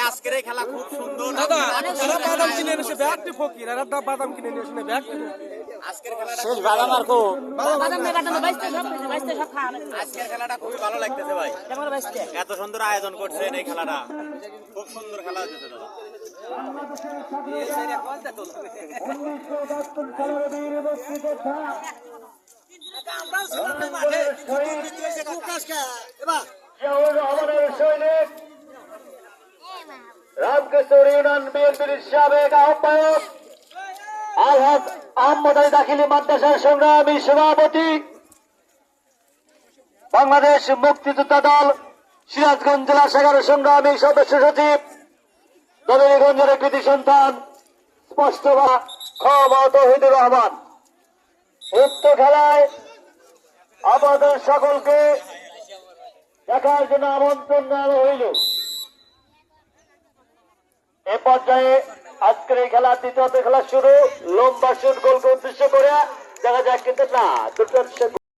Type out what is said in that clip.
আজকের খেলা খুব সুন্দর বাদাম কিনে এনেছে ব্যাগটি ফকির আর বাদাম কিনে নিয়ে এসে ব্যাগটি আজকের খেলাটা শেষ বাদাম আর কো আজকের খেলাটা খুবই ভালো লাগতেছে ভাই। এত সুন্দর আয়োজন করছেন এই খেলাটা, খুব সুন্দর খেলা হচ্ছে দাদা। রামকৃষ্ণ ইউনিয়ন বিএনপির সাবেক আহ্বায়ক আলহাজ আহমদ আলী দাখিলি মাদ্রাসার সংগ্রামী সভাপতি, বাংলাদেশ মুক্তিযোদ্ধা দল সিরাজগঞ্জ জেলা শাখার সংগ্রামী সদস্য সচিব, দলিগঞ্জের কৃতি সন্তান স্পষ্ট তৌহিদুর রহমান। উক্ত খেলায় আমাদের সকলকে দেখার জন্য আমন্ত্রণ জানানো হইল। এ পর্যায়ে আজকের এই খেলা দ্বিতীয় খেলা শুরু। লম্বা শুট গোলকে উদ্দেশ্য করে দেখা যাক, কিন্তু না দুটো